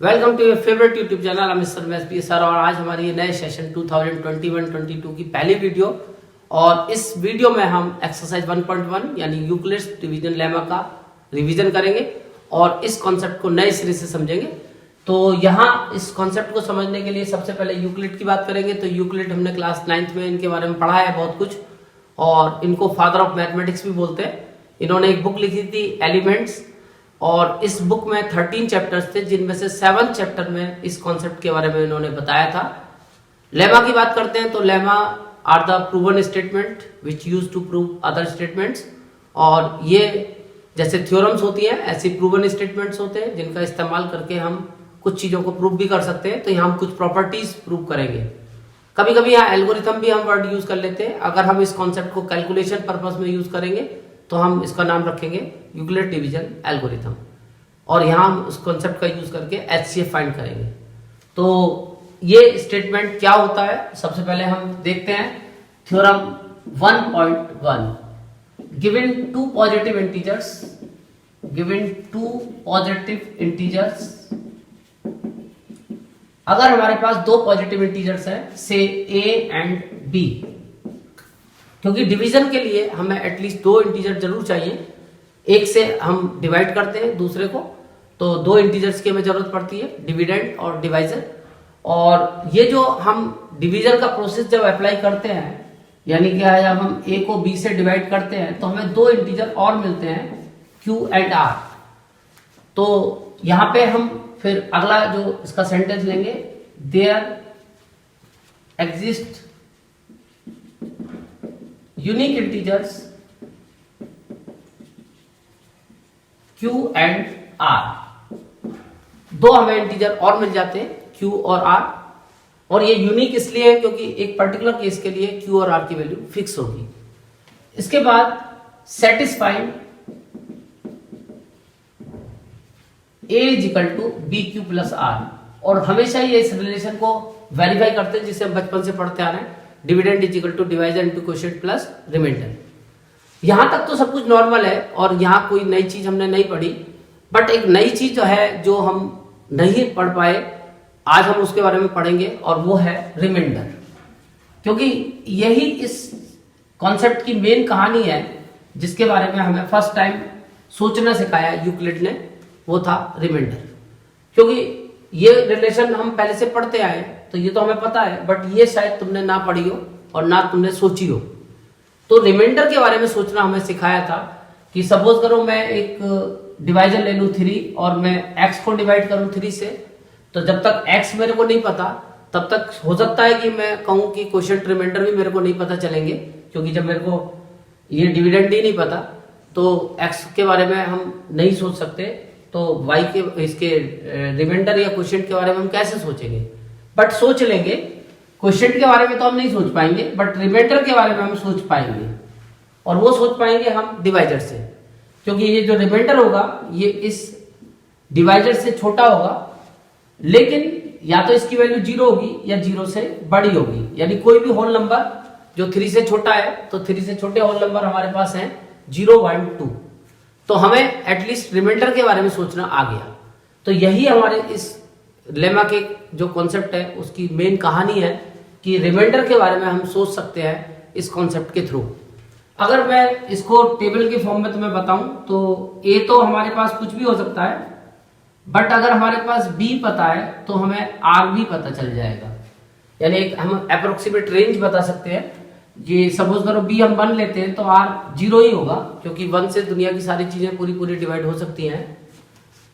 Welcome to your favourite YouTube channel mister SP sir. और आज हमारी नए सेशन 2021-22 की पहली वीडियो। और इस वीडियो में हम एक्सरसाइज 1.1 यानी यूक्लिड्स डिवीजन लेमा का रिवीजन करेंगे और इस कॉन्सेप्ट को नए सिरे से समझेंगे। तो यहाँ इस कॉन्सेप्ट को समझने के लिए सबसे पहले यूक्लिड की बात करेंगे। तो यूक्लिड हमने क्लास 9th में इनके बारे में पढ़ा है बहुत कुछ, और इनको फादर ऑफ मैथमेटिक्स भी बोलते हैं। इन्होंने एक बुक लिखी थी एलिमेंट्स, और इस बुक में 13 चैप्टर्स थे, जिनमें से 7 चैप्टर में इस कॉन्सेप्ट के बारे में इन्होंने बताया था। लेमा की बात करते हैं तो lemma are the proven statement which use to prove other statements. और ये जैसे थ्योरम्स होती हैं ऐसी प्रूवन स्टेटमेंट्स होते हैं जिनका इस्तेमाल करके हम कुछ चीजों को प्रूव भी कर सकते हैं। तो यहाँ हम कुछ प्रॉपर्टीज प्रूव करेंगे। कभी कभी यहाँ एल्गोरिथम भी हम वर्ड यूज कर लेते हैं। अगर हम इस कॉन्सेप्ट को कैलकुलेशन पर्पस में यूज करेंगे तो हम इसका नाम रखेंगे यूक्लिड डिवीजन एल्गोरिथम, और यहाँ हम उस कॉन्सेप्ट का यूज करके एचसीएफ फाइंड करेंगे। तो ये स्टेटमेंट क्या होता है, सबसे पहले हम देखते हैं theorem 1.1। Given two positive integers, अगर हमारे पास दो पॉजिटिव इंटीजर्स हैं से a एंड b, क्योंकि डिवीजन के लिए हमें एटलीस्ट दो इंटीजर जरूर चाहिए। एक से हम डिवाइड करते हैं दूसरे को, तो दो इंटीजर्स की हमें जरूरत पड़ती है, डिविडेंड और डिवाइजर। और ये जो हम डिवीजन का प्रोसेस जब अप्लाई करते हैं, यानी कि जब हम a को b से डिवाइड करते हैं तो हमें दो इंटीजर और मिलते हैं q एंड r। तो यहां पे हम फिर अगला जो इसका सेंटेंस लेंगे, there exist unique integers q and r। दो हमें इंटीजर और मिल जाते हैं q और r, और ये यूनिक इसलिए है क्योंकि एक पर्टिकुलर केस के लिए q और r की वैल्यू फिक्स होगी। इसके बाद satisfying a is equal to b q plus r, और हमेशा ये इस रिलेशन को वेरीफाई करते हैं जिसे हम बचपन से पढ़ते आ रहे हैं, dividend is equal to divisor into quotient plus remainder. यहां तक तो सब कुछ नॉर्मल है और यहाँ कोई नई चीज हमने नहीं पढ़ी, बट एक नई चीज है जो हम नहीं पढ़ पाए, आज हम उसके बारे में पढ़ेंगे, और वो है रिमाइंडर। क्योंकि यही इस कॉन्सेप्ट की मेन कहानी है जिसके बारे में हमें फर्स्ट टाइम सोचना सिखाया यूक्लिड ने, वो था रिमाइंडर। क्योंकि ये रिलेशन हम पहले से पढ़ते आए तो ये तो हमें पता है, बट ये शायद तुमने ना पढ़ी हो और ना तुमने सोची हो। तो रिमाइंडर के बारे में सोचना हमें सिखाया था कि सपोज करो मैं एक डिवाइजर ले लूं 3 और मैं x को डिवाइड करूं 3 से, तो जब तक x मेरे को नहीं पता तब तक हो सकता है कि मैं कहूं कि क्वोशिएंट रिमाइंडर भी मेरे को नहीं पता चलेंगे, क्योंकि जब मेरे को ये डिविडेंड ही नहीं पता तो x के बारे में हम नहीं सोच सकते, तो y के इसके रिमाइंडर या क्वोशिएंट के बारे में हम कैसे सोचेंगे। बट सोच लेंगे, क्वोशिएंट के बारे में तो हम नहीं सोच पाएंगे, बट रिमाइंडर के बारे में हम सोच पाएंगे, और वो सोच पाएंगे हम डिवाइजर से, क्योंकि ये जो रिमाइंडर होगा ये इस डिवाइजर से छोटा होगा, लेकिन या तो इसकी वैल्यू 0 होगी या 0 से बड़ी होगी। यानी कोई भी होल नंबर जो 3 से छोटा है, तो 3 से छोटे होल नंबर हमारे पास हैं 0, 1, 2। तो हमें एटलीस्ट रिमाइंडर के बारे में सोचना आ गया। तो यही हमारे इस लेमा के जो कॉन्सेप्ट है उसकी मेन कहानी है कि रिमाइंडर के बारे में हम सोच सकते हैं इस कॉन्सेप्ट के थ्रू। अगर मैं इसको टेबल के फॉर्म में तुम्हें बताऊं तो a तो हमारे पास कुछ भी हो सकता है, बट अगर हमारे पास b पता है तो हमें r भी पता चल जाएगा। यानी एक हम अप्रोक्सीमेट रेंज बता सकते हैं। ये सपोज करो b हम 1 लेते हैं तो r 0 ही होगा, क्योंकि 1 से दुनिया की सारी चीजें पूरी डिवाइड हो सकती हैं।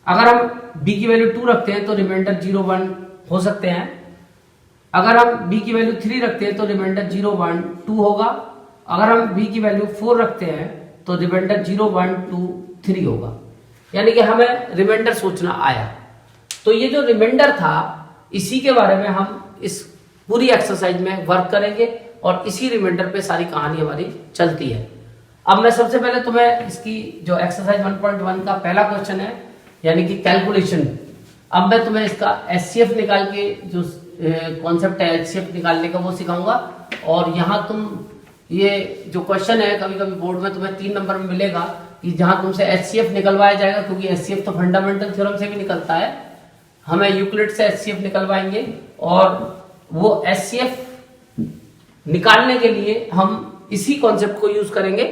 अगर हम b की वैल्यू 2 रखते हैं तो रिमाइंडर 0, 1 हो सकते हैं। अगर हम b की वैल्यू 3 रखते हैं तो रिमाइंडर 0, 1, 2 होगा। अगर हम b की वैल्यू 4 रखते हैं तो रिमाइंडर 0, 1, 2, 3 होगा। यानी कि हमें रिमाइंडर सोचना आया। तो ये जो रिमाइंडर था इसी के बारे में हम इस पूरी एक्सरसाइज में वर्क करेंगे, और इसी रिमाइंडर पे सारी कहानी हमारी चलती है। अब मैं सबसे पहले तुम्हें इसकी जो एक्सरसाइज 1.1 का पहला क्वेश्चन है, यानी कि कैलकुलेशन, अब मैं तुम्हें इसका एचसीएफ निकाल के जो कॉन्सेप्ट है एचसीएफ निकालने का वो सिखाऊंगा। और यहाँ तुम ये जो क्वेश्चन है कभी कभी बोर्ड में तुम्हें 3 नंबर में मिलेगा कि जहां तुमसे एचसीएफ निकलवाया जाएगा, क्योंकि एचसीएफ तो फंडामेंटल थ्योरम से भी निकलता है। हमें यूक्लिड से HCF निकलवाएंगे और वो HCF निकालने के लिए हम इसी कॉन्सेप्ट को यूज करेंगे।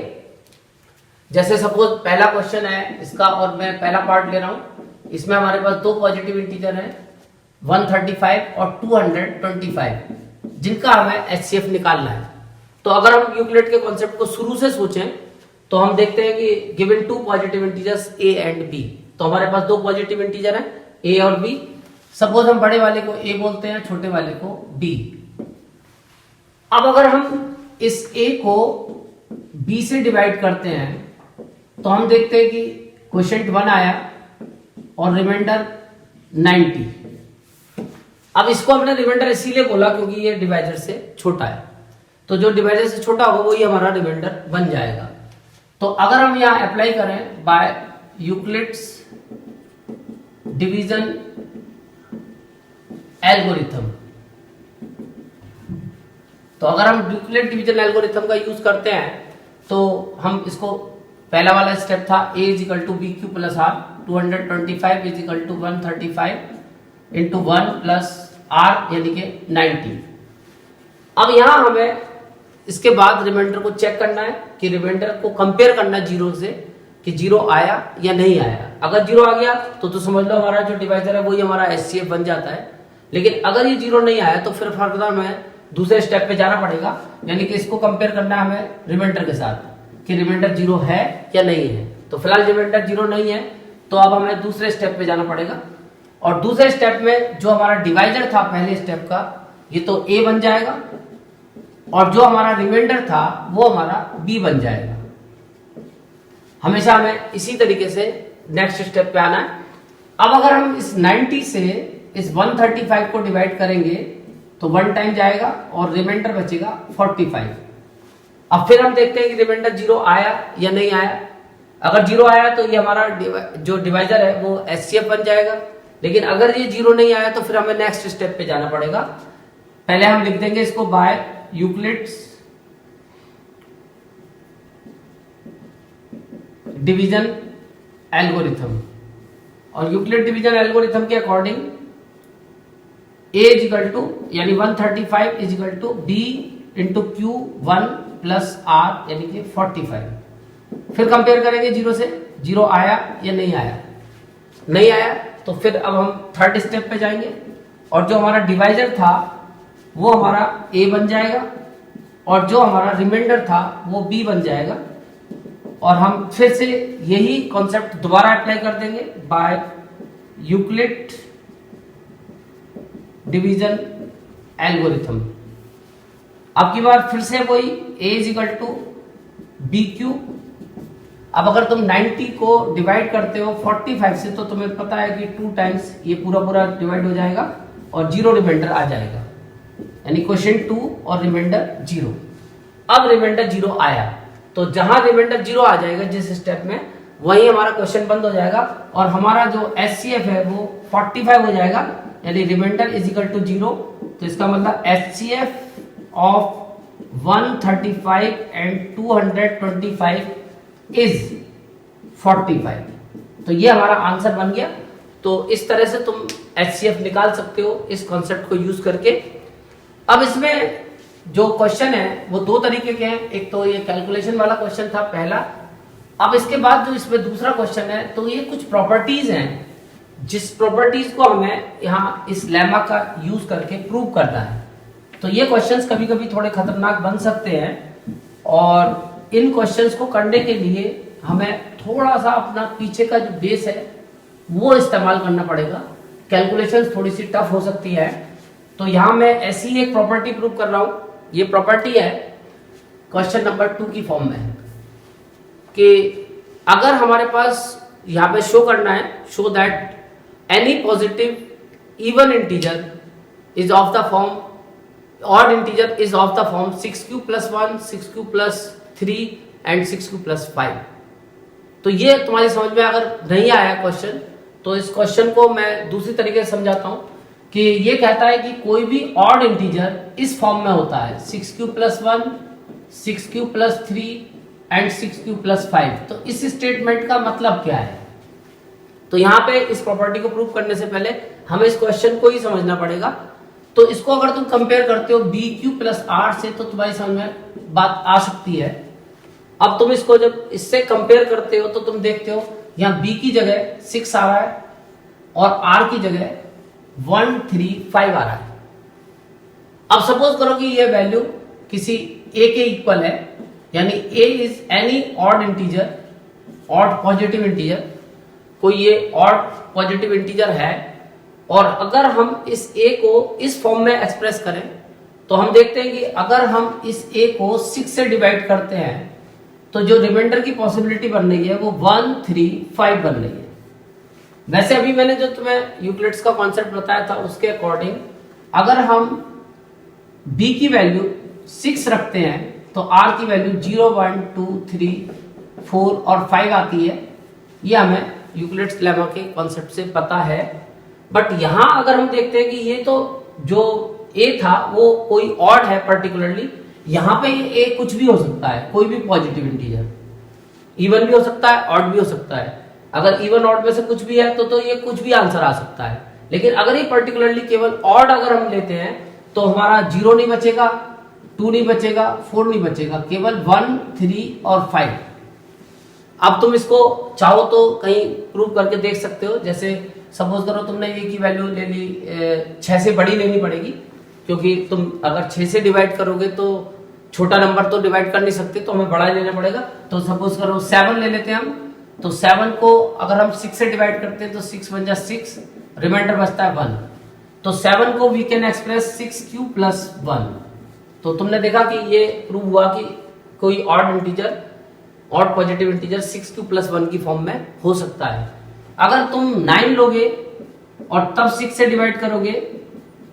जैसे सपोज पहला क्वेश्चन है इसका और मैं पहला पार्ट ले रहा हूं, इसमें हमारे पास दो पॉजिटिव इंटीजर हैं 135 और 225 जिनका हमें HCF निकालना है। तो अगर हम यूक्लिड के कॉन्सेप्ट को शुरू से सोचें तो हम देखते हैं कि given two positive integers A and B, तो हमारे पास दो पॉजिटिव इंटीजर हैं A और B। सपोज हम बड़े वाले को A बोलते हैं, छोटे वाले को B। अब अगर हम इस A को B से डिवाइड करते हैं तो हम देखते हैं कि क्वोशिएंट 1 आया और रिमाइंडर 90। अब इसको हमने रिमाइंडर इसीलिए बोला क्योंकि ये डिवाइजर से छोटा है, तो जो डिवाइजर से छोटा होगा वही हमारा रिमाइंडर बन जाएगा। तो अगर हम यहां अप्लाई करें बाय यूक्लिड्स डिवीजन एल्गोरिथम, तो अगर हम यूक्लिड डिवीजन एल्गोरिथम का यूज करते हैं तो हम इसको पहला वाला स्टेप था A is equal to b q plus r, 225 is equal to 135 into 1 plus r यानी कि 90। अब यहां हमें इसके बाद रिमाइंडर को चेक करना है कि रिमाइंडर को कंपेयर करना है जीरो से कि जीरो आया या नहीं आया। अगर जीरो आ गया तो समझ लो हमारा जो डिवाइजर है वही हमारा HCF बन जाता है। लेकिन अगर ये जीरो नहीं आया तो फिर फर्दर हमें दूसरे स्टेप पे जाना पड़ेगा, यानी कि इसको कंपेयर करना है हमें रिमाइंडर के साथ कि रिमाइंडर जीरो है या नहीं है। तो फिलहाल रिमाइंडर जीरो नहीं है तो अब हमें दूसरे स्टेप पे जाना पड़ेगा, और दूसरे स्टेप में जो हमारा डिवाइजर था पहले स्टेप का ये तो A बन जाएगा और जो हमारा रिमाइंडर था वो हमारा B बन जाएगा। हमेशा हमें इसी तरीके से नेक्स्ट स्टेप पे आना है। अब अगर हम इस 90 से इस 135 को डिवाइड करेंगे तो 1 टाइम जाएगा और रिमाइंडर बचेगा 45। अब फिर हम देखते हैं कि रिमाइंडर जीरो आया या नहीं आया। अगर जीरो आया तो ये हमारा जो डिवाइजर है वो HCF बन जाएगा, लेकिन अगर ये जीरो नहीं आया तो फिर हमें नेक्स्ट स्टेप पे जाना पड़ेगा। पहले हम लिख देंगे इसको बाय यूक्लिड्स डिवीजन एल्गोरिथम, और यूक्लिड डिवीजन एल्गोरिथम के अकॉर्डिंग A इजिकल टू यानी 135 is equal to B into q 1 plus R यानी कि 45। फिर कंपेयर करेंगे जीरो से, जीरो आया या नहीं आया, नहीं आया तो फिर अब हम थर्ड स्टेप पे जाएंगे और जो हमारा डिवाइजर था वो हमारा A बन जाएगा और जो हमारा रिमाइंडर था वो B बन जाएगा। और हम फिर से यही कॉन्सेप्ट दोबारा अप्लाई कर देंगे बाय यूक्लिड डिवीजन एल्गोरिथम। अब की बार फिर से वही A is equal to b q. अब अगर तुम 90 को डिवाइड करते हो 45 से तो तुम्हें पता है कि 2 टाइम्स ये पूरा पूरा डिवाइड हो जाएगा और जीरो रिमाइंडर आ जाएगा, यानी क्वोशिएंट 2 और रिमाइंडर जीरो। अब रिमाइंडर जीरो आया तो जहां रिमाइंडर जीरो आ जाएगा जिस स्टेप में, वही हमारा क्वेश्चन बंद हो जाएगा और हमारा जो HCF है वो 45 हो जाएगा, यानी remainder is equal to zero. तो इसका मतलब HCF ऑफ 135 एंड 225 इज 45। तो ये हमारा आंसर बन गया। तो इस तरह से तुम HCF निकाल सकते हो इस कॉन्सेप्ट को यूज करके। अब इसमें जो क्वेश्चन है वो दो तरीके के हैं, एक तो ये कैलकुलेशन वाला क्वेश्चन था पहला। अब इसके बाद जो इसमें दूसरा क्वेश्चन है तो ये कुछ प्रॉपर्टीज हैं जिस प्रॉपर्टीज को हमें यहाँ इस लेमा का यूज करके प्रूव करना है। तो ये क्वेश्चंस कभी कभी थोड़े खतरनाक बन सकते हैं और इन क्वेश्चंस को करने के लिए हमें थोड़ा सा अपना पीछे का जो बेस है वो इस्तेमाल करना पड़ेगा। कैलकुलेशंस थोड़ी सी टफ हो सकती है। तो यहाँ मैं ऐसी ही एक प्रॉपर्टी प्रूव कर रहा हूँ। ये प्रॉपर्टी है क्वेश्चन नंबर 2 की फॉर्म में कि अगर हमारे पास यहाँ पे शो करना है, show that any positive even integer is of the form odd integer is of the form 6q + 1, 6q + 3 and 6q + 5। तो ये तुम्हारी समझ में अगर नहीं आया क्वेश्चन तो इस क्वेश्चन को मैं दूसरी तरीके से समझाता हूं कि ये कहता है कि कोई भी ऑड इंटीजर इस फॉर्म में होता है 6q + 1, 6q + 3 एंड 6q + 5। तो इस स्टेटमेंट का मतलब क्या है? तो यहाँ पे इस प्रॉपर्टी को प्रूव करने से पहले हमें इस क्वेश्चन को ही समझना पड़ेगा। तो इसको अगर तुम कंपेयर करते हो बी क्यू प्लस आर से तो तुम्हारी समझ में बात आ सकती है। अब तुम इसको जब इससे कंपेयर करते हो तो तुम देखते हो यहाँ बी की जगह 6 आ रहा है और आर की जगह 135 आ रहा है। अब सपोज करो कि ये वैल्यू किसी ए के इक्वल है, यानी A is any odd integer, odd positive integer, कोई ये ऑड पॉजिटिव इंटीजर है, और अगर हम इस ए को इस फॉर्म में एक्सप्रेस करें तो हम देखते हैं कि अगर हम इस ए को 6 से डिवाइड करते हैं तो जो रिमाइंडर की पॉसिबिलिटी बन रही है वो 135 बन रही है। वैसे अभी मैंने जो तुम्हें यूक्लिड्स का कॉन्सेप्ट बताया था उसके अकॉर्डिंग अगर हम b की वैल्यू 6 रखते हैं तो r की वैल्यू 0, 1, 2, 3, 4 और 5 आती है। ये हमें यूक्लिड्स लेमा के कॉन्सेप्ट से पता है। बट यहां अगर हम देखते हैं कि ये तो जो a था वो कोई ऑड है पर्टिकुलरली, यहां पे ये a कुछ भी हो सकता है, कोई भी पॉजिटिव इंटीजर, इवन भी हो सकता है, ऑड भी हो सकता है। अगर इवन ऑड में से कुछ भी है तो ये कुछ भी आंसर आ सकता है। लेकिन अगर ये पर्टिकुलरली केवल ऑड अगर हम लेते हैं तो हमारा 0 नहीं बचेगा, 2 नहीं बचेगा, 4 नहीं बचेगा, केवल 1, 3 और 5। अब तुम इसको चाहो तो कहीं प्रूव करके देख सकते हो। जैसे सपोज करो तुमने ए की वैल्यू ले ली, 6 से बड़ी लेनी पड़ेगी, क्योंकि तुम अगर 6 से डिवाइड करोगे तो छोटा नंबर तो डिवाइड कर नहीं सकते, तो हमें बड़ा लेना पड़ेगा। तो सपोज करो 7 ले लेते हैं हम, तो 7 को अगर हम 6 से डिवाइड करते हैं तो 6 बन जा 6, रिमाइंडर बचता है 1। तो 7 को वी कैन एक्सप्रेस 6 प्लस 1। तो तुमने देखा कि ये प्रूव हुआ कि कोई odd integer, odd positive integer 6 plus 1 की फॉर्म में हो सकता है। अगर तुम 9 लोगे और तब 6 से डिवाइड करोगे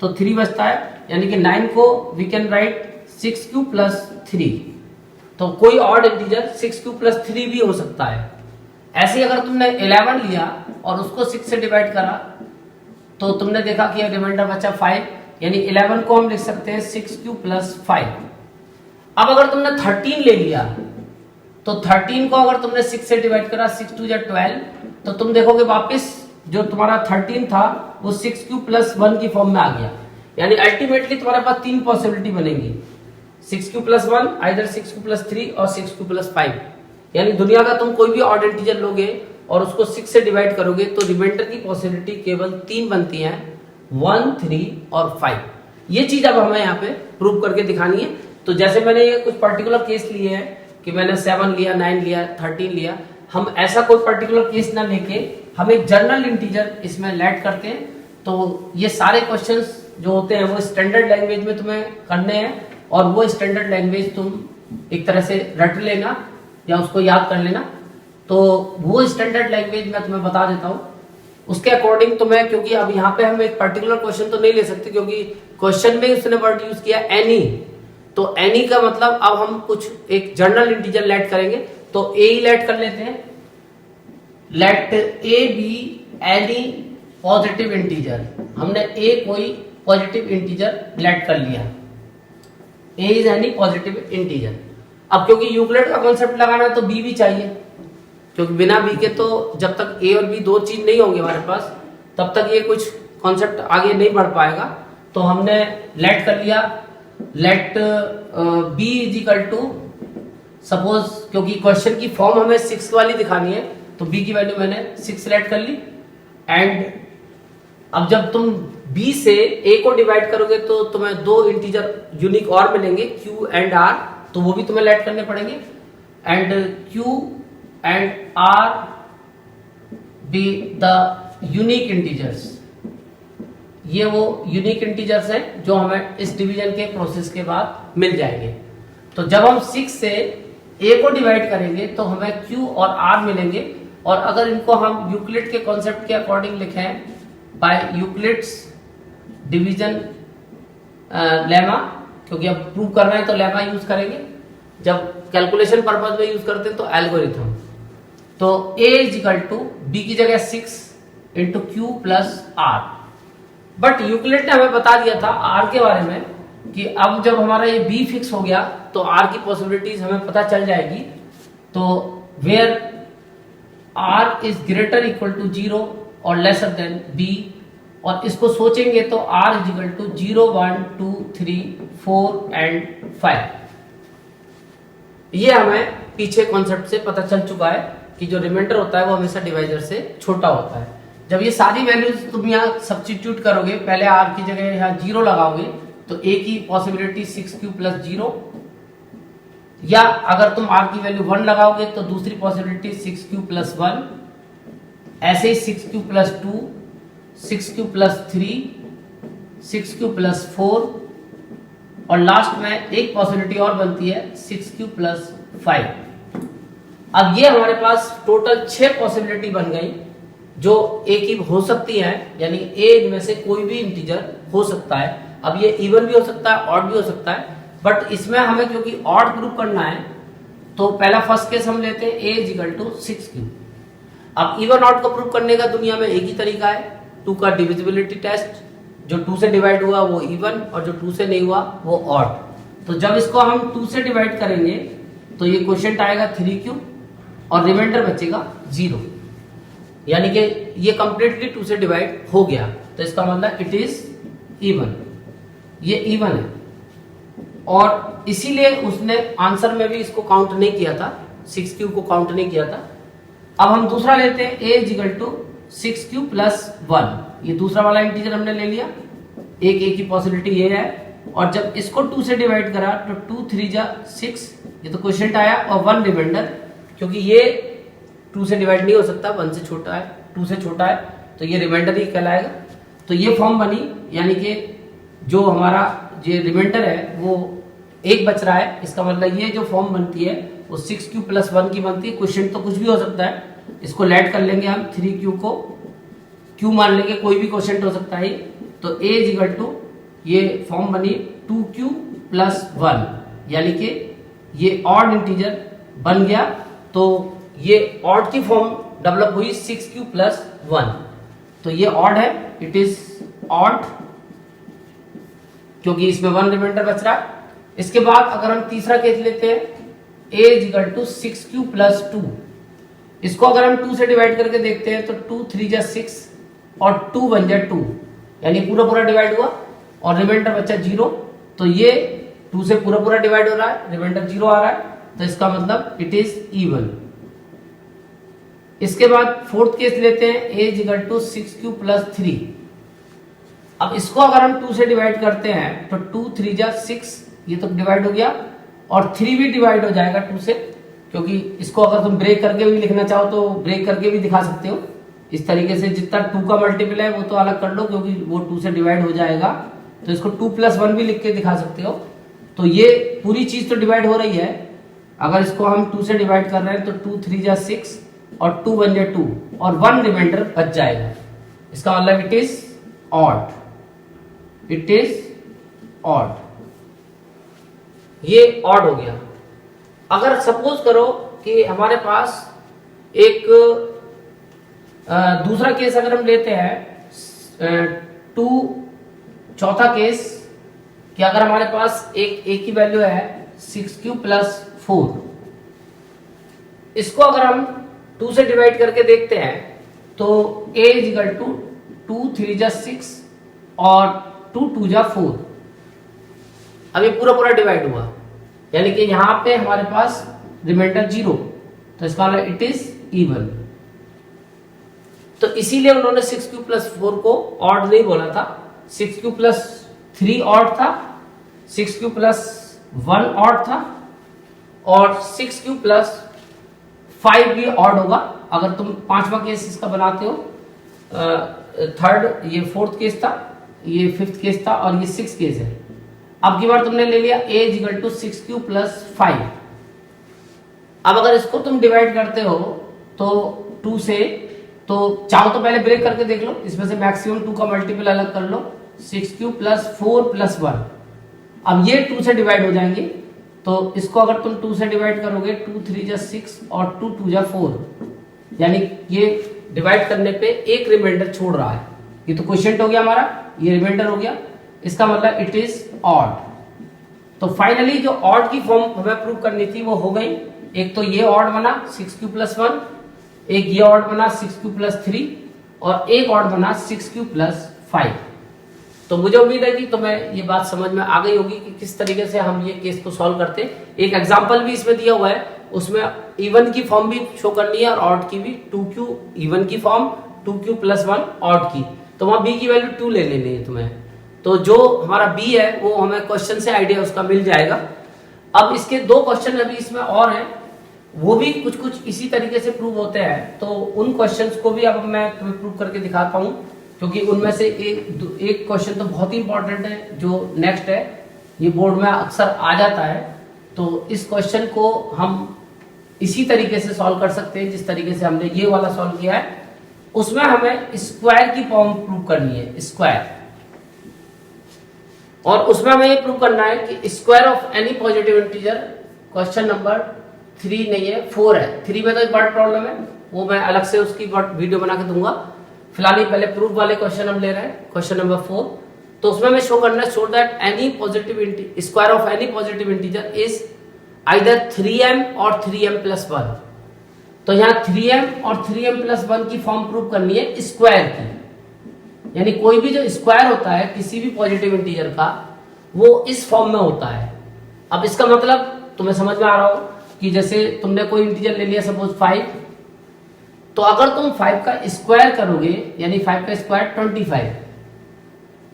तो 3 बचता है, यानी कि 9 को वी कैन राइट 6 प्लस 3। तो कोई ऑड इंटीजर 6 प्लस 3 भी हो सकता है। ऐसे ही अगर तुमने 11 लिया और उसको 6 से डिवाइड करा तो तुमने देखा कि रिमाइंडर बचा 5, यानी 11 को हम लिख सकते हैं 6 प्लस 5। अब अगर तुमने 13 ले लिया तो 13 को अगर तुमने 6 से डिवाइड करा, 6 2 जा 12, तो तुम देखोगे वापस जो तुम्हारा 13 था वो 6 प्लस 1 की फॉर्म में आ गया। यानी अल्टीमेटली तुम्हारे पास 3 पॉसिबिलिटी बनेंगी, 6 प्लस 1, आइदर 6 प्लस 3 और 6 प्लस 5। यानी दुनिया का तुम कोई भी ऑड इंटीजर लोगे और उसको 6 से डिवाइड करोगे तो रिमाइंडर की पॉसिबिलिटी केवल 3 बनती है, 1, 3 और 5। ये चीज अब हमें यहाँ पे प्रूव करके दिखानी है। तो जैसे मैंने ये कुछ पर्टिकुलर केस लिए हैं कि मैंने 7 लिया, 9 लिया, 13 लिया, हम ऐसा कोई पर्टिकुलर केस ना लेके हम एक जनरल इंटीजर इसमें लेट करते हैं। तो ये सारे क्वेश्चंस जो होते हैं वो स्टैंडर्ड लैंग्वेज में तुम्हें करने हैं, और वो स्टैंडर्ड लैंग्वेज तुम एक तरह से रट लेना या उसको याद कर लेना। तो वो स्टैंडर्ड लैंग्वेज मैं तुम्हें बता देता हूँ, उसके अकॉर्डिंग तुम्हें, क्योंकि अब यहाँ पे हम एक पर्टिकुलर क्वेश्चन तो नहीं ले सकते क्योंकि क्वेश्चन में उसने वर्ड यूज किया एनी। तो एनी का मतलब अब हम कुछ एक जनरल इंटीजर लेट करेंगे, तो ए ही लेट कर लेते हैं। Let a be any positive integer, हमने ए कोई पॉजिटिव इंटीजर लेट कर लिया, a is any positive integer. अब क्योंकि यूक्लिड का कॉन्सेप्ट लगाना है तो बी भी चाहिए, क्योंकि बिना बी के तो जब तक ए और बी दो चीज नहीं होंगे हमारे पास तब तक ये कुछ कॉन्सेप्ट आगे नहीं बढ़ पाएगा। तो हमने लेट कर लिया, let b is equal to, suppose क्योंकि क्वेश्चन की फॉर्म हमें 6 वाली दिखानी है तो बी की वैल्यू मैंने 6 लेट कर ली। एंड अब जब तुम b से a को डिवाइड करोगे तो तुम्हें 2 इंटीजर यूनिक और मिलेंगे, q एंड r, तो वो भी तुम्हें लेट करने पड़ेंगे। And q and r B the unique integers, ये वो यूनिक इंटीजर्स हैं जो हमें इस डिवीजन के प्रोसेस के बाद मिल जाएंगे। तो जब हम 6 से a को डिवाइड करेंगे तो हमें q और r मिलेंगे। और अगर इनको हम यूक्लिड के कॉन्सेप्ट के अकॉर्डिंग लिखें बाय यूक्लिड्स डिवीजन लेमा, क्योंकि अब प्रूव करना है तो लेमा यूज करेंगे, जब कैलकुलेशन पर्पज में यूज करते हैं तो एल्गोरिथम। तो a is equal to b की जगह 6 into q plus r. But Euclid ने हमें बता दिया था r के बारे में कि अब जब हमारा ये b फिक्स हो गया तो r की पॉसिबिलिटीज हमें पता चल जाएगी। तो where r is greater equal to 0 और लेसर देन बी, और इसको सोचेंगे तो r is equal to 0, 1, 2, 3, 4 and 5। ये हमें पीछे कॉन्सेप्ट से पता चल चुका है कि जो रिमाइंडर होता है वो हमेशा डिवाइजर से छोटा होता है। जब ये सारी वैल्यूज तुम यहाँ सब्स्टिट्यूट करोगे, पहले आर की जगह यहाँ 0 लगाओगे तो ए की पॉसिबिलिटी 6q प्लस 0, या अगर तुम आर की वैल्यू 1 लगाओगे तो दूसरी पॉसिबिलिटी 6q प्लस 1, ऐसे ही 6q plus 2, 6q plus 3, 6q plus 4, और लास्ट में एक पॉसिबिलिटी और बनती है 6q प्लस 5। अब ये हमारे पास टोटल 6 पॉसिबिलिटी बन गई जो ए की हो सकती है, यानी ए इनमें से कोई भी इंटीजर हो सकता है। अब ये इवन भी हो सकता है, ऑड भी हो सकता है, बट इसमें हमें क्योंकि ऑड प्रूव करना है तो पहला फर्स्ट केस हम लेते हैं a is equal to 6q। अब इवन ऑड को प्रूव करने का दुनिया में एक ही तरीका है, 2 का डिविजिबिलिटी टेस्ट। जो 2 से डिवाइड हुआ वो इवन और जो 2 से नहीं हुआ वो ऑड। तो जब इसको हम 2 से डिवाइड करेंगे तो ये क्वोशिएंट आएगा 3q और रिमाइंडर बचेगा 0, यानी कि ये कंप्लीटली 2 से डिवाइड हो गया। तो इसका मतलब इट इज इवन, ये इवन है, और इसीलिए उसने आंसर में भी इसको काउंट नहीं किया था, 6q को काउंट नहीं किया था। अब हम दूसरा लेते हैं a is equal to 6q plus 1। ये दूसरा वाला इंटीजर हमने ले लिया, एक a की पॉसिबिलिटी ये है, और जब इसको 2 से डिवाइड करा तो 2 3 जा 6, ये तो क्वोशिएंट आया, और 1 रिमाइंडर, क्योंकि ये 2 से डिवाइड नहीं हो सकता, 1 से छोटा है, 2 से छोटा है, तो ये रिमाइंडर ही कहलाएगा। तो ये फॉर्म बनी, यानी कि जो हमारा ये रिमाइंडर है वो 1 बच रहा है। इसका मतलब ये जो फॉर्म बनती है वो 6q प्लस 1 की बनती है। क्वेश्चन तो कुछ भी हो सकता है, इसको लेट कर लेंगे हम, 3q को q मान लेंगे, कोई भी क्वेश्चन हो सकता है। तो a इज इक्वल टू ये फॉर्म बनी 2q प्लस 1, यानी कि ये ऑड इंटीजर बन गया। तो ये ऑड की फॉर्म डेवलप हुई 6q प्लस 1, तो ये ऑड है, इट इज ऑड, क्योंकि इसमें 1 रिमाइंडर बच रहा है। इसके बाद अगर हम तीसरा केस लेते हैं a is equal to 6q plus 2, इसको अगर हम 2 से डिवाइड करके देखते हैं तो 2 3 जा 6 और 2 1 जा 2, यानी पूरा पूरा डिवाइड हुआ और रिमाइंडर बचा 0। तो ये 2 से पूरा पूरा डिवाइड हो रहा है, रिमाइंडर 0 आ रहा है, तो इसका मतलब इट इज इवन। इसके बाद फोर्थ केस लेते हैं a is equal to 6q plus 3। अब इसको अगर हम 2 से डिवाइड करते हैं तो 2 3 जा 6, ये तो डिवाइड हो गया, और 3 भी डिवाइड हो जाएगा 2 से, क्योंकि इसको अगर तुम ब्रेक करके भी लिखना चाहो तो ब्रेक करके भी दिखा सकते हो। इस तरीके से जितना 2 का मल्टीपल है वो तो अलग कर लो, क्योंकि वो 2 से डिवाइड हो जाएगा, तो इसको 2 प्लस 1 भी लिख के दिखा सकते हो। तो ये पूरी चीज तो डिवाइड हो रही है। अगर इसको हम 2 से डिवाइड कर रहे हैं तो 2 3 जा 6 और 2 1 जा 2 और 1 रिमाइंडर बच जाएगा। इसका मतलब it is odd, it is odd, ये ऑड हो गया। अगर सपोज करो कि हमारे पास एक दूसरा केस अगर हम लेते हैं, चौथा केस कि अगर हमारे पास एक की वैल्यू है 6q प्लस 4, इसको अगर हम 2 से डिवाइड करके देखते हैं तो a इज इक्वल टू 2 3 जा 6 और 2 2 जा 4। अब ये पूरा पूरा डिवाइड हुआ, यानी कि यहां पे हमारे पास रिमाइंडर 0, तो इसका मतलब इट इज इवन। तो इसीलिए उन्होंने 6q प्लस 4 को ऑड नहीं बोला था, 6q प्लस 3 ऑड था, 6q प्लस 1 ऑड था, और 6q प्लस 5 भी ऑड होगा अगर तुम पांचवा केस इसका बनाते हो। थर्ड, ये फोर्थ केस था, ये फिफ्थ केस था, और ये 6th केस है। अब की बार तुमने ले लिया a is equal to 6q plus 5। अब अगर इसको तुम डिवाइड करते हो तो 2 से, तो चाहो तो पहले ब्रेक करके देख लो, इसमें से मैक्सिमम 2 का मल्टीपल अलग कर लो, 6q प्लस 4 प्लस 1। अब ये 2 से डिवाइड हो जाएंगे, तो इसको अगर तुम 2 से डिवाइड करोगे 2 3 जा 6 और 2 2 जा 4, यानी ये डिवाइड करने पे एक रिमाइंडर छोड़ रहा है। ये तो क्वोशिएंट हो गया हमारा, ये रिमाइंडर हो गया, इसका मतलब इट इज ऑड। तो फाइनली जो ऑड की फॉर्म हमें प्रूव करनी थी वो हो गई। एक तो ये ऑड बना 6q प्लस 1, एक ये ऑड बना 6q+3 और एक ऑड बना 6q+5। तो मुझे उम्मीद है कि तुम्हें ये बात समझ में आ गई होगी कि किस तरीके से हम ये केस को सॉल्व करते हैं। एक एग्जांपल भी इसमें दिया हुआ है, उसमें इवन की फॉर्म भी शो करनी है और ऑड की भी। 2q इवन की फॉर्म, 2q+1 ऑड की। तो वहां b की वैल्यू 2 ले लेनी है तुम्हें। तो जो हमारा b है वो हमें क्वेश्चन से आइडिया उसका मिल जाएगा। अब इसके 2 क्वेश्चन अभी इसमें और हैं, वो भी कुछ कुछ इसी तरीके से प्रूव होते हैं। तो उन क्वेश्चंस को भी अब मैं तुम्हें प्रूव करके दिखाता हूं, क्योंकि उनमें से एक क्वेश्चन तो बहुत ही इंपॉर्टेंट है जो नेक्स्ट है, ये बोर्ड में अक्सर आ जाता है। तो इस क्वेश्चन को हम इसी तरीके से सॉल्व कर सकते हैं जिस तरीके से हमने ये वाला सॉल्व किया है। उसमें हमें स्क्वायर की फॉर्म प्रूव करनी है, स्क्वायर। और उसमें हमें ये प्रूव करना है कि square of any positive integer, question number 3 नहीं है 4 है। 3 में तो एक वर्ड प्रॉब्लम है, वो मैं अलग से उसकी वीडियो बना के दूंगा। फिलहाल ही पहले प्रूफ वाले क्वेश्चन हम ले रहे हैं, क्वेश्चन नंबर 4। तो उसमें हमें शो करना है, show that any positive square of any positive integer is either 3m और 3m+1। तो यहाँ 3m और 3m+1 की फॉर्म प्रूव करनी है स्क्वायर की, यानी कोई भी जो स्क्वायर होता है किसी भी पॉजिटिव इंटीजर का, वो इस फॉर्म में होता है। अब इसका मतलब तुम्हें समझ में आ रहा हो कि जैसे तुमने कोई इंटीजर ले लिया सपोज 5, तो अगर तुम 5 का स्क्वायर करोगे यानी 5 का स्क्वायर 25,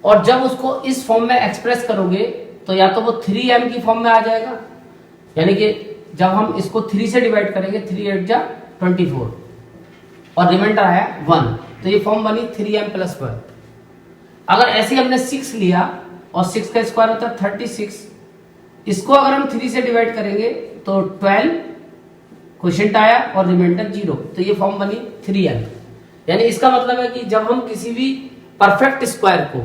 और जब उसको इस फॉर्म में एक्सप्रेस करोगे तो या तो वो 3m की फॉर्म में आ जाएगा, यानी कि जब हम इसको 3 से डिवाइड करेंगे 3 8 जा 24 और रिमाइंडर आया 1, तो ये फॉर्म बनी 3m+1। अगर ऐसे हमने 6 लिया और 6 का स्क्वायर होता है 36, इसको अगर हम 3 से डिवाइड करेंगे तो 12 क्वोशिएंट आया और रिमाइंडर 0, तो ये फॉर्म बनी 3m। यानी इसका मतलब है कि जब हम किसी भी परफेक्ट स्क्वायर को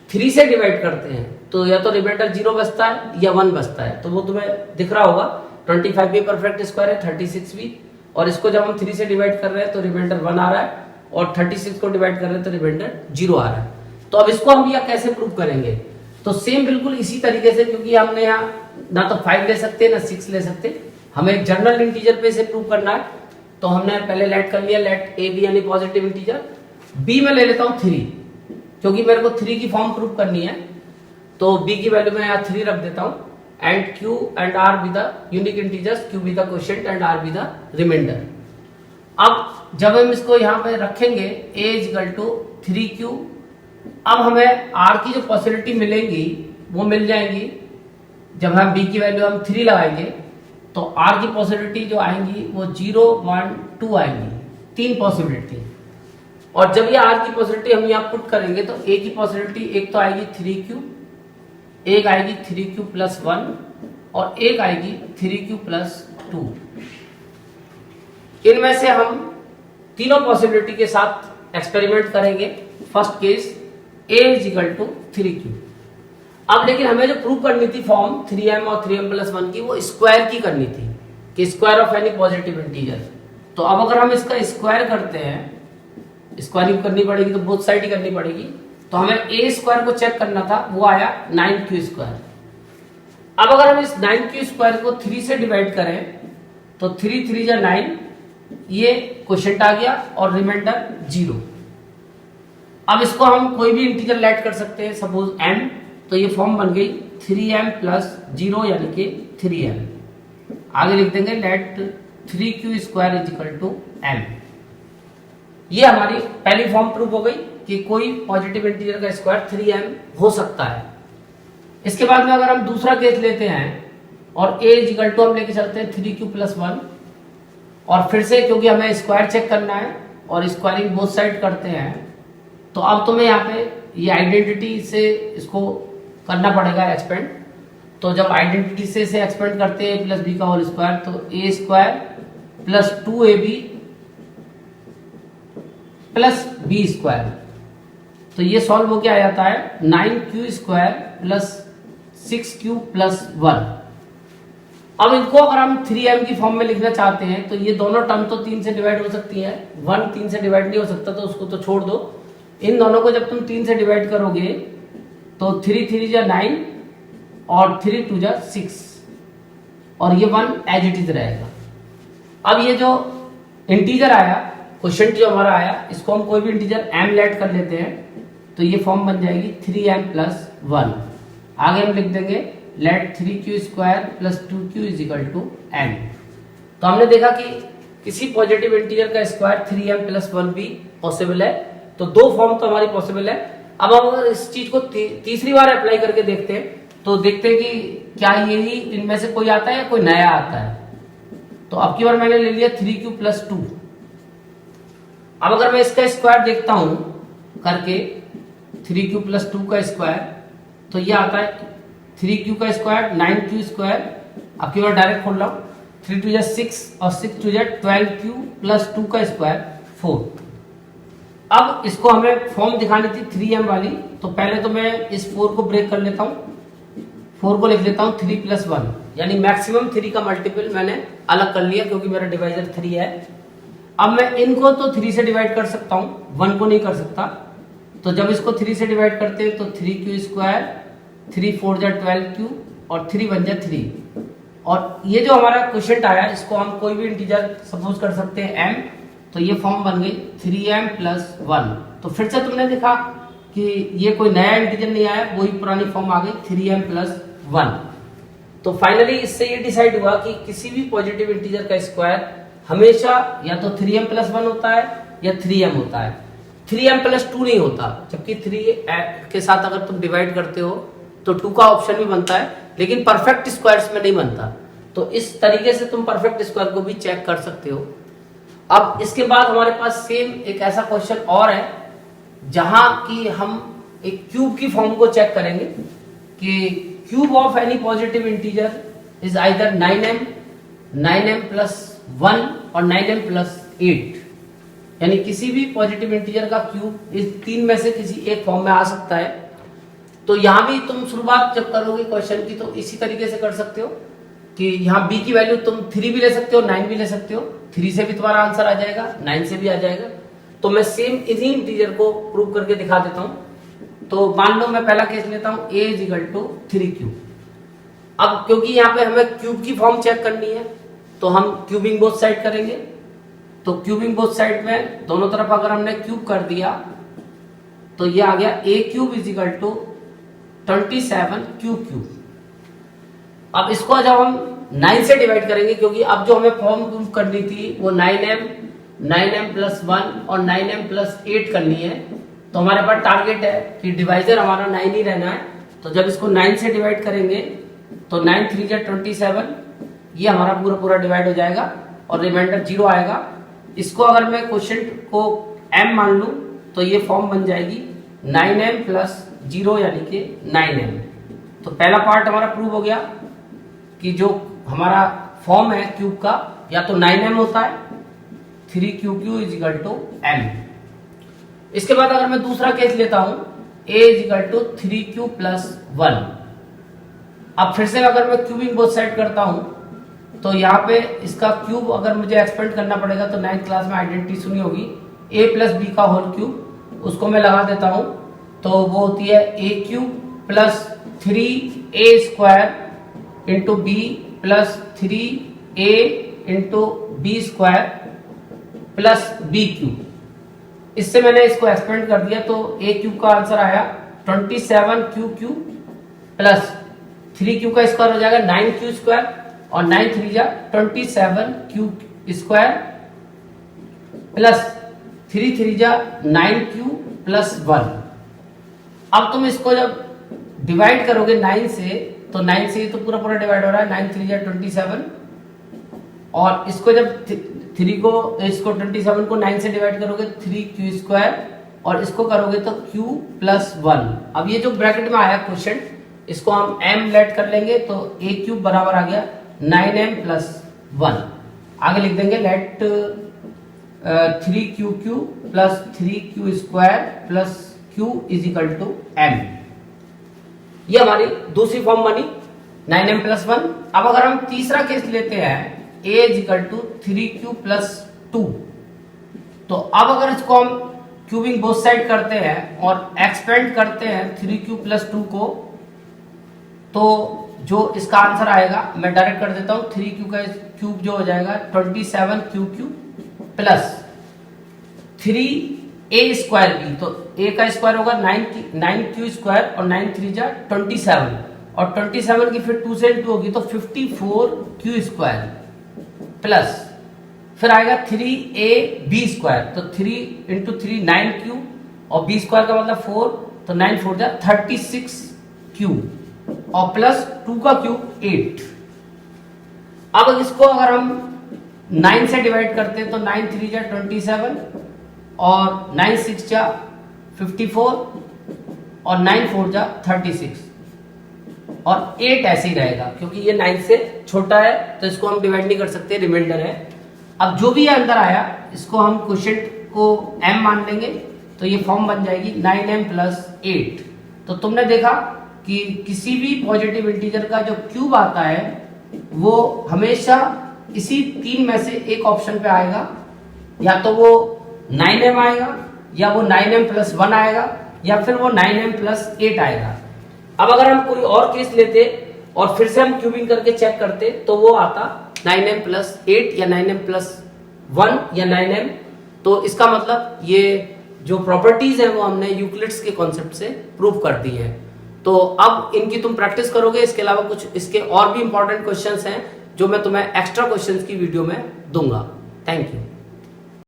3 से डिवाइड करते हैं तो या तो रिमाइंडर 0 बचता है या 1 बचता है। तो वो तुम्हें दिख रहा होगा, 25 भी परफेक्ट स्क्वायर है, 36 भी, और इसको जब हम 3 से डिवाइड कर रहे हैं तो रिमाइंडर 1 आ रहा है, और 36 को डिवाइड कर रहे हैं तो रिमाइंडर 0 आ रहा है। तो अब इसको हम यहाँ कैसे प्रूव करेंगे? तो सेम बिल्कुल इसी तरीके से, क्योंकि हमने यहाँ ना तो 5 ले सकते ना 6 ले सकते, हमें जनरल इंटीजर पे से प्रूव करना है। तो हमने पहले लेट कर लिया, लेट ए बी यानी पॉजिटिव इंटीजर। बी में ले लेता हूँ 3, क्योंकि मेरे को 3 की फॉर्म प्रूव करनी है। तो बी की वैल्यू में यहाँ 3 रख देता हूँ, and q and r be the unique integers, q be the quotient and r be the remainder. अब जब हम इसको यहाँ पे रखेंगे a = 3q, अब हमें r की जो पॉसिबिलिटी मिलेंगी वो मिल जाएंगी। जब हम b की वैल्यू हम 3 लगाएंगे तो r की पॉसिबिलिटी जो आएंगी वो 0 1 2 आएंगी, 3 पॉसिबिलिटी। और जब ये r की पॉसिबिलिटी हम यहाँ पुट करेंगे तो a की पॉसिबिलिटी एक तो आएगी 3q, एक आएगी 3q+1 और एक आएगी 3q+2। इनमें से हम तीनों पॉसिबिलिटी के साथ एक्सपेरिमेंट करेंगे। First case a = 3q। अब लेकिन हमें जो प्रूव करनी थी फॉर्म 3m और 3m+1 की, वो स्क्वायर की करनी थी, कि square of any positive integer. तो अब अगर हम इसका स्क्वायर करते हैं, स्क्वायरिंग करनी पड़ेगी तो बोथ साइड ही करनी पड़ेगी। तो हमें a स्क्वायर को चेक करना था, वो आया 9q²। अब अगर हम इस 9q² को 3 से डिवाइड करें तो 3 3 जा 9, ये क्वोशिएंट आ गया और रिमाइंडर 0। अब इसको हम कोई भी इंटीजर लेट कर सकते हैं, सपोज m, तो ये फॉर्म बन गई 3m+0 यानी कि 3m। आगे लिख देंगे लेट 3q² = m। ये हमारी पहली फॉर्म प्रूव हो गई कि कोई पॉजिटिव इंटीजर का स्क्वायर 3m हो सकता है। इसके बाद में अगर हम दूसरा केस लेते हैं और a = हम लेके चलते हैं 3q+1, और फिर से क्योंकि हमें स्क्वायर चेक करना है और स्क्वायरिंग बोथ साइड करते हैं, तो अब तुम्हें यहाँ पे ये आइडेंटिटी से इसको करना पड़ेगा एक्सपेंड। तो जब आइडेंटिटी से इसे एक्सपेंड करते हैं a + b का होल स्क्वायर, तो a² + 2ab + b²। तो ये सॉल्व हो क्या आ जाता है 9q² + 6q+1। अब इनको अगर हम 3m की फॉर्म में लिखना चाहते हैं तो ये दोनों टर्म तो 3 से डिवाइड हो सकती है, 1 3 से डिवाइड नहीं हो सकता, तो उसको तो छोड़ दो। इन दोनों को जब तुम 3 से डिवाइड करोगे तो 3 3 जा 9 और 3 2 जा 6, और ये 1 एज इट इज रहेगा। अब ये जो इंटीजर आया, क्वेश्चन जो हमारा आया, इसको हम कोई भी इंटीजर m लेट कर लेते हैं तो ये फॉर्म बन जाएगी 3m प्लस 1। आगे हम लिख देंगे let 3q square plus 2q is equal to m। तो हमने देखा कि किसी पॉजिटिव इंटीजर का स्क्वायर 3m प्लस 1 भी पॉसिबल है। तो दो फॉर्म तो हमारी पॉसिबल है। अब हम अगर इस चीज को तीसरी बार अप्लाई करके देखते हैं तो देखते हैं कि क्या यही इनमें से कोई आता है या कोई नया आता है। तो अब की बार मैंने ले लिया 3q प्लस 2। अब अगर मैं इसका स्क्वायर देखता हूं करके 3q प्लस 2 का स्क्वायर, तो ये आता है 3q का स्क्वायर 9q स्क्वायर। अब की बार डायरेक्ट खोल रहा हूं, 3 2 6 और 6 2 12q प्लस 2 का स्क्वायर 4। अब इसको हमें फॉर्म दिखानी थी 3m वाली, तो पहले तो मैं इस 4 को ब्रेक कर लेता हूं। 4 को लिख लेता हूं 3 प्लस 1, यानी मैक्सिमम 3 का मल्टीपल मैंने अलग कर लिया क्योंकि मेरा डिवाइजर 3 है। अब मैं इनको तो 3 से डिवाइड कर सकता हूं, 1 को नहीं कर सकता। तो जब इसको 3 से डिवाइड करते हैं तो 3q स्क्वायर, 3 4 12q और 3 1 3। और ये जो हमारा क्वेश्चन आया इसको हम कोई भी इंटीजर सपोज कर सकते हैं m। तो ये फॉर्म बन गई 3m प्लस 1। तो फिर से तुमने देखा कि ये कोई नया इंटीजर नहीं आया, वही पुरानी फॉर्म आ गई 3m प्लस 1। तो फाइनली इससे ये डिसाइड हुआ कि किसी भी पॉजिटिव इंटीजर का स्क्वायर हमेशा या तो 3m प्लस 1 होता है या 3m होता है, 3m प्लस 2 नहीं होता। जबकि 3 के साथ अगर तुम डिवाइड करते हो तो 2 का ऑप्शन भी बनता है, लेकिन परफेक्ट स्क्वायर्स में नहीं बनता। तो इस तरीके से तुम परफेक्ट स्क्वायर को भी चेक कर सकते हो। अब इसके बाद हमारे पास सेम एक ऐसा क्वेश्चन और है जहां कि हम एक क्यूब की फॉर्म को चेक करेंगे कि cube of any positive integer is either 9m, 9m plus 1 और 9m प्लस 8। यानी किसी भी पॉजिटिव इंटीजर का क्यूब इस तीन में से किसी एक फॉर्म में आ सकता है। तो यहां भी तुम शुरुआत जब करोगे क्वेश्चन की तो इसी तरीके से कर सकते हो कि यहाँ b की वैल्यू तुम 3 भी ले सकते हो, 9 भी ले सकते हो। 3 से भी तुम्हारा आंसर आ जाएगा, 9 से भी आ जाएगा। तो मैं सेम इन्हीं इंटीजर को प्रूव करके दिखा देता हूं। तो मान लो मैं पहला केस लेता हूं a is equal to 3q। अब क्योंकि यहाँ पे हमें क्यूब की फॉर्म चेक करनी है तो हम क्यूबिंग बोथ साइड करेंगे। तो क्यूबिंग बोथ साइड में दोनों तरफ अगर हमने क्यूब कर दिया तो ये आ गया a cube is equal to 27q cube. अब इसको जब हम 9 से डिवाइड करेंगे, क्योंकि अब जो हमें फॉर्म प्रूव करनी थी वो 9m प्लस 1 और 9m प्लस 8 करनी है। तो हमारे पास टारगेट है कि डिवाइजर हमारा 9 ही रहना है। तो जब इसको 9 से डिवाइड करेंगे तो 9 3 27, ये हमारा पूरा पूरा डिवाइड हो जाएगा और रिमाइंडर 0 आएगा। इसको अगर मैं क्वेश्चन को m मान लूं तो ये फॉर्म बन जाएगी 9m प्लस 0 यानी कि 9m। तो पहला पार्ट हमारा प्रूव हो गया कि जो हमारा फॉर्म है क्यूब का या तो 9m होता है, 3q is equal to m। इसके बाद अगर मैं दूसरा केस लेता हूं a is equal to 3q plus 1। अब फिर से अगर मैं क्यूबिंग बोथ साइड करता हूं तो यहाँ पे इसका क्यूब अगर मुझे एक्सपेंड करना पड़ेगा तो 9th क्लास में आइडेंटिटी सुनी होगी, a प्लस b का होल क्यूब। उसको मैं लगा देता हूं तो वो होती है a cube plus 3a square into b plus 3a into b square plus b cube. इससे मैंने इसको एक्सपेंड कर दिया तो a क्यूब का आंसर आया 27q क्यूब प्लस 3q का स्क्वायर हो जाएगा 9q स्क्वायर और 9 3 जा 27q स्क्वायर प्लस 3 3 जा 9q प्लस 1। अब तुम इसको जब डिवाइड करोगे 9 से तो 9 से तो पूरा पूरा डिवाइड हो रहा है, 9 3 जा 27 और इसको जब 3 को इसको 27 को 9 से डिवाइड करोगे 3q स्क्वायर और इसको करोगे तो q प्लस 1। अब ये जो ब्रैकेट में आया क्वेश्चन इसको हम m लेट कर लेंगे तो a क्यूब बराबर आ गया 9m प्लस 1। आगे लिख देंगे let 3q plus 3q square plus q is equal to m। ये हमारी दूसरी फॉर्म बनी 9m प्लस 1। अब अगर हम तीसरा केस लेते हैं a is equal to 3q plus 2, तो अब अगर इसको हम क्यूबिंग बोथ साइड करते हैं और एक्सपेंड करते हैं 3q प्लस 2 को, तो जो इसका आंसर आएगा मैं डायरेक्ट कर देता हूं 3q का क्यूब जो हो जाएगा 27q cube plus 3a² b, तो a का स्क्वायर होगा 9q स्क्वायर और 9 3 जा 27 और 27 की फिर 2 से 2 होगी तो 54q स्क्वायर प्लस फिर आएगा 3ab², तो 3 × 3 9q और b स्क्वायर का मतलब 4, तो 9 4 जा 36q और प्लस 2 का क्यूब 8। अब इसको अगर हम 9 से डिवाइड करते हैं तो 9 3 जा 27 और 9 6 जा 54 और 9 4 जा 36 और 8 ऐसे ही रहेगा क्योंकि ये 9 से छोटा है तो इसको हम डिवाइड नहीं कर सकते, रिमाइंडर है। अब जो भी अंदर आया इसको हम क्वोशिएंट को m मान लेंगे तो ये फॉर्म बन जाएगी 9m + 8। तो तुमने देखा कि किसी भी पॉजिटिव इंटीजर का जो क्यूब आता है वो हमेशा इसी 3 में से एक ऑप्शन पे आएगा, या तो वो 9m आएगा या वो 9m + 1 आएगा या फिर वो 9m + 8 आएगा। अब अगर हम कोई और केस लेते और फिर से हम क्यूबिंग करके चेक करते तो वो आता 9m + 8 या 9m + 1 या 9m। तो इसका मतलब ये जो प्रॉपर्टीज है वो हमने यूक्लिड्स के कॉन्सेप्ट से प्रूव कर दी है। तो अब इनकी तुम प्रैक्टिस करोगे, इसके अलावा कुछ इसके और भी इंपॉर्टेंट क्वेश्चंस हैं जो मैं तुम्हें एक्स्ट्रा क्वेश्चंस की वीडियो में दूंगा। Thank you.